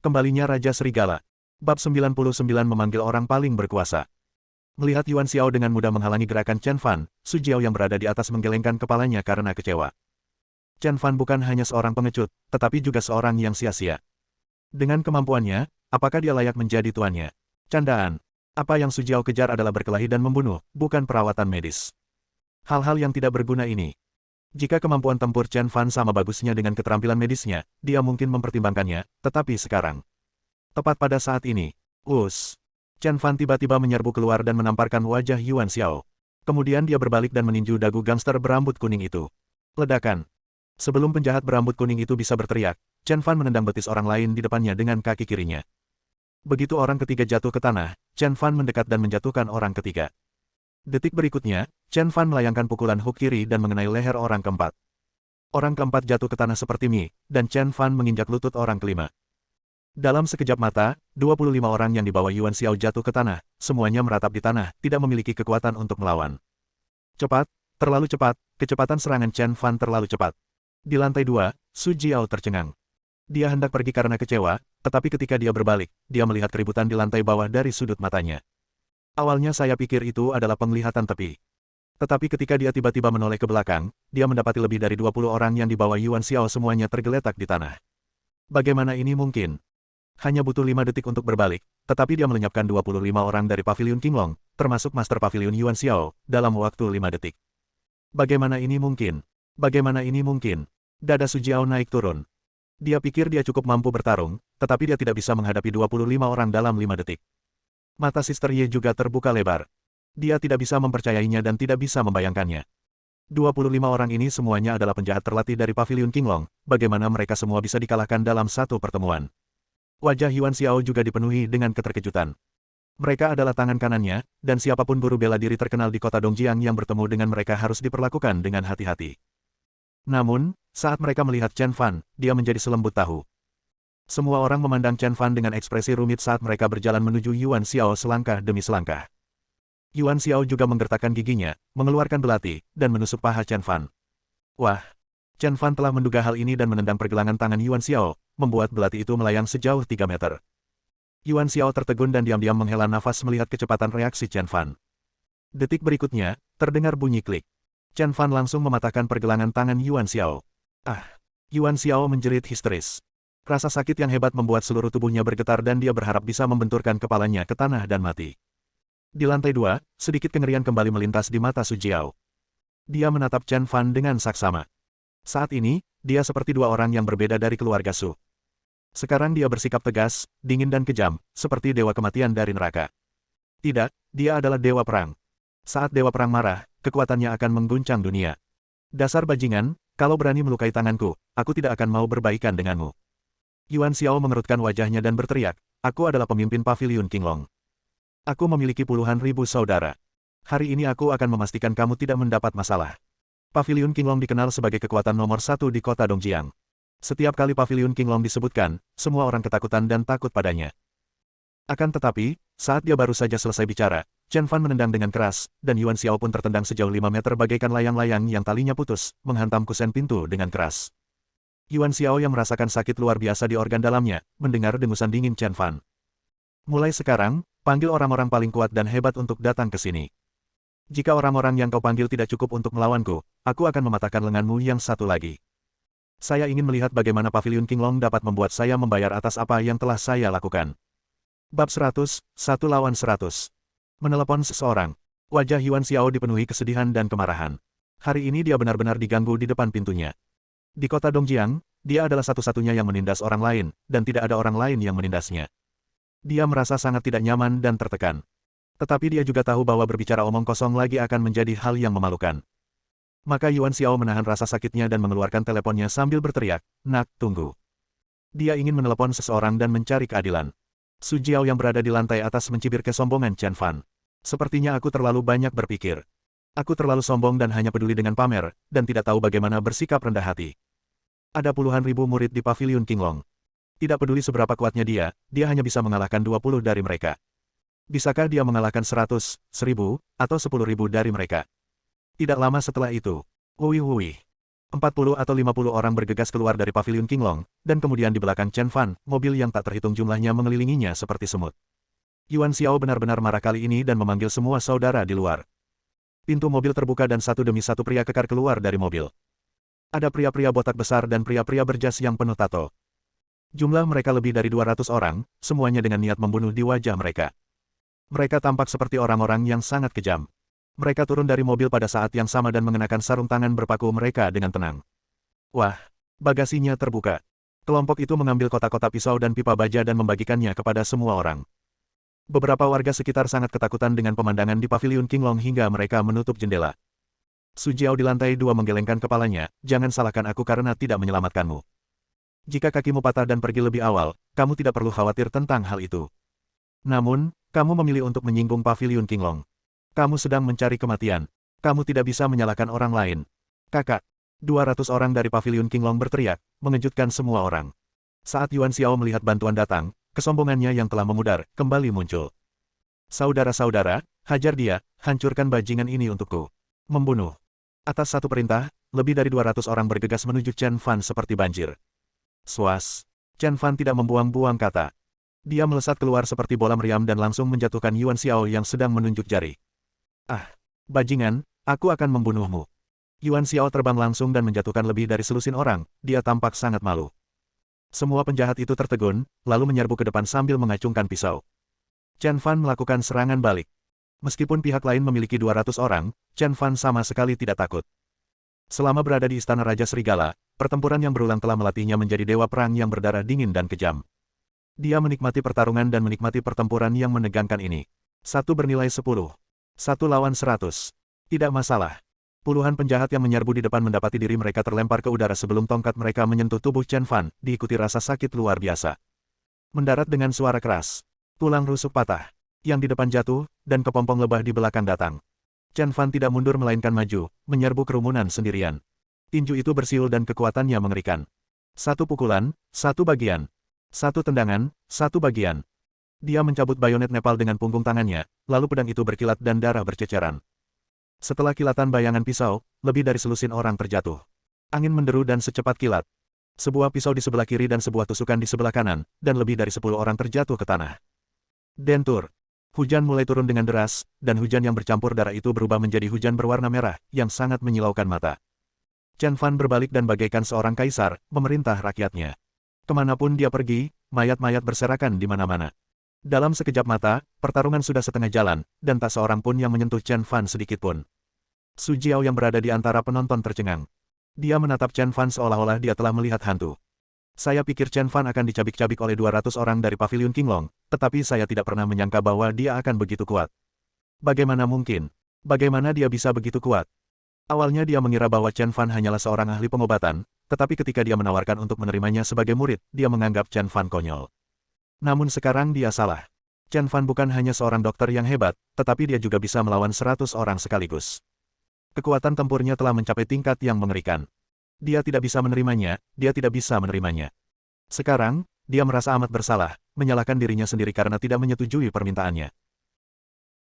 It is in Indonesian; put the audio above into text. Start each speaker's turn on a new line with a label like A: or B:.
A: Kembalinya Raja Serigala. Bab 99 memanggil orang paling berkuasa. Melihat Yuan Xiao dengan mudah menghalangi gerakan Chen Fan, Su Jiao yang berada di atas menggelengkan kepalanya karena kecewa. Chen Fan bukan hanya seorang pengecut, tetapi juga seorang yang sia-sia. Dengan kemampuannya, apakah dia layak menjadi tuannya? Candaan. Apa yang Su Jiao kejar adalah berkelahi dan membunuh, bukan perawatan medis. Hal-hal yang tidak berguna ini. Jika kemampuan tempur Chen Fan sama bagusnya dengan keterampilan medisnya, dia mungkin mempertimbangkannya, tetapi sekarang. Tepat pada saat ini, Chen Fan tiba-tiba menyerbu keluar dan menamparkan wajah Yuan Xiao. Kemudian dia berbalik dan meninju dagu gangster berambut kuning itu. Ledakan. Sebelum penjahat berambut kuning itu bisa berteriak, Chen Fan menendang betis orang lain di depannya dengan kaki kirinya. Begitu orang ketiga jatuh ke tanah, Chen Fan mendekat dan menjatuhkan orang ketiga. Detik berikutnya, Chen Fan melayangkan pukulan hook kiri dan mengenai leher orang keempat. Orang keempat jatuh ke tanah seperti mie, dan Chen Fan menginjak lutut orang kelima. Dalam sekejap mata, 25 orang yang dibawa Yuan Xiao jatuh ke tanah, semuanya meratap di tanah, tidak memiliki kekuatan untuk melawan. Cepat, terlalu cepat, kecepatan serangan Chen Fan terlalu cepat. Di lantai 2, Su Jiao tercengang. Dia hendak pergi karena kecewa, tetapi ketika dia berbalik, dia melihat keributan di lantai bawah dari sudut matanya. Awalnya saya pikir itu adalah penglihatan tepi. Tetapi ketika dia tiba-tiba menoleh ke belakang, dia mendapati lebih dari 20 orang yang dibawa Yuan Xiao semuanya tergeletak di tanah. Bagaimana ini mungkin? Hanya butuh 5 detik untuk berbalik, tetapi dia melenyapkan 25 orang dari Paviliun Qinglong, termasuk Master Paviliun Yuan Xiao, dalam waktu 5 detik. Bagaimana ini mungkin? Bagaimana ini mungkin? Dada Su Jiao naik turun. Dia pikir dia cukup mampu bertarung, tetapi dia tidak bisa menghadapi 25 orang dalam 5 detik. Mata Sister Ye juga terbuka lebar. Dia tidak bisa mempercayainya dan tidak bisa membayangkannya. 25 orang ini semuanya adalah penjahat terlatih dari Paviliun Qinglong, bagaimana mereka semua bisa dikalahkan dalam satu pertemuan. Wajah Yuan Xiao juga dipenuhi dengan keterkejutan. Mereka adalah tangan kanannya, dan siapapun buru bela diri terkenal di kota Dongjiang yang bertemu dengan mereka harus diperlakukan dengan hati-hati. Namun, saat mereka melihat Chen Fan, dia menjadi selembut tahu. Semua orang memandang Chen Fan dengan ekspresi rumit saat mereka berjalan menuju Yuan Xiao selangkah demi selangkah. Yuan Xiao juga menggertakkan giginya, mengeluarkan belati, dan menusuk paha Chen Fan. Wah! Chen Fan telah menduga hal ini dan menendang pergelangan tangan Yuan Xiao, membuat belati itu melayang sejauh 3 meter. Yuan Xiao tertegun dan diam-diam menghela nafas melihat kecepatan reaksi Chen Fan. Detik berikutnya, terdengar bunyi klik. Chen Fan langsung mematahkan pergelangan tangan Yuan Xiao. Ah! Yuan Xiao menjerit histeris. Rasa sakit yang hebat membuat seluruh tubuhnya bergetar dan dia berharap bisa membenturkan kepalanya ke tanah dan mati. Di lantai 2, sedikit kengerian kembali melintas di mata Su Jiao. Dia menatap Chen Fan dengan saksama. Saat ini, dia seperti dua orang yang berbeda dari keluarga Su. Sekarang dia bersikap tegas, dingin dan kejam, seperti dewa kematian dari neraka. Tidak, dia adalah dewa perang. Saat dewa perang marah, kekuatannya akan mengguncang dunia. Dasar bajingan, kalau berani melukai tanganku, aku tidak akan mau berbaikan denganmu. Yuan Xiao mengerutkan wajahnya dan berteriak, aku adalah pemimpin Paviliun Qinglong. Aku memiliki puluhan ribu saudara. Hari ini aku akan memastikan kamu tidak mendapat masalah. Paviliun Qinglong dikenal sebagai kekuatan nomor 1 di kota Dongjiang. Setiap kali Paviliun Qinglong disebutkan, semua orang ketakutan dan takut padanya. Akan tetapi, saat dia baru saja selesai bicara, Chen Fan menendang dengan keras, dan Yuan Xiao pun tertendang sejauh 5 meter bagaikan layang-layang yang talinya putus, menghantam kusen pintu dengan keras. Yuan Xiao yang merasakan sakit luar biasa di organ dalamnya, mendengar dengusan dingin Chen Fan. Mulai sekarang, panggil orang-orang paling kuat dan hebat untuk datang ke sini. Jika orang-orang yang kau panggil tidak cukup untuk melawanku, aku akan mematahkan lenganmu yang satu lagi. Saya ingin melihat bagaimana Paviliun Qinglong dapat membuat saya membayar atas apa yang telah saya lakukan. Bab 100, 1 lawan 100. Menelepon seseorang. Wajah Yuan Xiao dipenuhi kesedihan dan kemarahan. Hari ini dia benar-benar diganggu di depan pintunya. Di kota Dongjiang, dia adalah satu-satunya yang menindas orang lain, dan tidak ada orang lain yang menindasnya. Dia merasa sangat tidak nyaman dan tertekan. Tetapi dia juga tahu bahwa berbicara omong kosong lagi akan menjadi hal yang memalukan. Maka Yuan Xiao menahan rasa sakitnya dan mengeluarkan teleponnya sambil berteriak, "Nak, tunggu." Dia ingin menelepon seseorang dan mencari keadilan. Su Jiao yang berada di lantai atas mencibir kesombongan Chen Fan. Sepertinya aku terlalu banyak berpikir. Aku terlalu sombong dan hanya peduli dengan pamer, dan tidak tahu bagaimana bersikap rendah hati. Ada puluhan ribu murid di Paviliun Qinglong. Tidak peduli seberapa kuatnya dia hanya bisa mengalahkan 20 dari mereka. Bisakah dia mengalahkan 100, 1000, atau 10.000 dari mereka? Tidak lama setelah itu, wuih. 40 atau 50 orang bergegas keluar dari paviliun Qinglong, dan kemudian di belakang Chen Fan, mobil yang tak terhitung jumlahnya mengelilinginya seperti semut. Yuan Xiao benar-benar marah kali ini dan memanggil semua saudara di luar. Pintu mobil terbuka dan satu demi satu pria kekar keluar dari mobil. Ada pria-pria botak besar dan pria-pria berjas yang penuh tato. Jumlah mereka lebih dari 200 orang, semuanya dengan niat membunuh di wajah mereka. Mereka tampak seperti orang-orang yang sangat kejam. Mereka turun dari mobil pada saat yang sama dan mengenakan sarung tangan berpaku mereka dengan tenang. Wah, bagasinya terbuka. Kelompok itu mengambil kotak-kotak pisau dan pipa baja dan membagikannya kepada semua orang. Beberapa warga sekitar sangat ketakutan dengan pemandangan di paviliun Qinglong hingga mereka menutup jendela. Su Jiao di lantai 2 menggelengkan kepalanya, jangan salahkan aku karena tidak menyelamatkanmu. Jika kakimu patah dan pergi lebih awal, kamu tidak perlu khawatir tentang hal itu. Namun, kamu memilih untuk menyinggung paviliun Qinglong. Kamu sedang mencari kematian. Kamu tidak bisa menyalahkan orang lain. Kakak, 200 orang dari paviliun Qinglong berteriak, mengejutkan semua orang. Saat Yuan Xiao melihat bantuan datang, kesombongannya yang telah memudar, kembali muncul. Saudara-saudara, hajar dia, hancurkan bajingan ini untukku. Membunuh. Atas satu perintah, lebih dari 200 orang bergegas menuju Chen Fan seperti banjir. Swas. Chen Fan tidak membuang-buang kata. Dia melesat keluar seperti bola meriam dan langsung menjatuhkan Yuan Xiao yang sedang menunjuk jari. Ah, bajingan, aku akan membunuhmu. Yuan Xiao terbang langsung dan menjatuhkan lebih dari selusin orang, dia tampak sangat malu. Semua penjahat itu tertegun, lalu menyerbu ke depan sambil mengacungkan pisau. Chen Fan melakukan serangan balik. Meskipun pihak lain memiliki 200 orang, Chen Fan sama sekali tidak takut. Selama berada di Istana Raja Serigala, pertempuran yang berulang telah melatihnya menjadi dewa perang yang berdarah dingin dan kejam. Dia menikmati pertarungan dan menikmati pertempuran yang menegangkan ini. Satu bernilai 10. 1 lawan 100. Tidak masalah. Puluhan penjahat yang menyerbu di depan mendapati diri mereka terlempar ke udara sebelum tongkat mereka menyentuh tubuh Chen Fan, diikuti rasa sakit luar biasa. Mendarat dengan suara keras. Tulang rusuk patah. Yang di depan jatuh, dan kepompong lebah di belakang datang. Chen Fan tidak mundur melainkan maju, menyerbu kerumunan sendirian. Tinju itu bersiul dan kekuatannya mengerikan. Satu pukulan, satu bagian. Satu tendangan, satu bagian. Dia mencabut bayonet Nepal dengan punggung tangannya, lalu pedang itu berkilat dan darah berceceran. Setelah kilatan bayangan pisau, lebih dari selusin orang terjatuh. Angin menderu dan secepat kilat. Sebuah pisau di sebelah kiri dan sebuah tusukan di sebelah kanan, dan lebih dari 10 orang terjatuh ke tanah. Dentur. Hujan mulai turun dengan deras, dan hujan yang bercampur darah itu berubah menjadi hujan berwarna merah, yang sangat menyilaukan mata. Chen Fan berbalik dan bagaikan seorang kaisar, memerintah rakyatnya. Kemanapun dia pergi, mayat-mayat berserakan di mana-mana. Dalam sekejap mata, pertarungan sudah setengah jalan, dan tak seorang pun yang menyentuh Chen Fan sedikitpun. Su Jiao yang berada di antara penonton tercengang. Dia menatap Chen Fan seolah-olah dia telah melihat hantu. Saya pikir Chen Fan akan dicabik-cabik oleh 200 orang dari paviliun Qinglong, tetapi saya tidak pernah menyangka bahwa dia akan begitu kuat. Bagaimana mungkin? Bagaimana dia bisa begitu kuat? Awalnya dia mengira bahwa Chen Fan hanyalah seorang ahli pengobatan, tetapi ketika dia menawarkan untuk menerimanya sebagai murid, dia menganggap Chen Fan konyol. Namun sekarang dia salah. Chen Fan bukan hanya seorang dokter yang hebat, tetapi dia juga bisa melawan 100 orang sekaligus. Kekuatan tempurnya telah mencapai tingkat yang mengerikan. Dia tidak bisa menerimanya, dia tidak bisa menerimanya. Sekarang, dia merasa amat bersalah, menyalahkan dirinya sendiri karena tidak menyetujui permintaannya.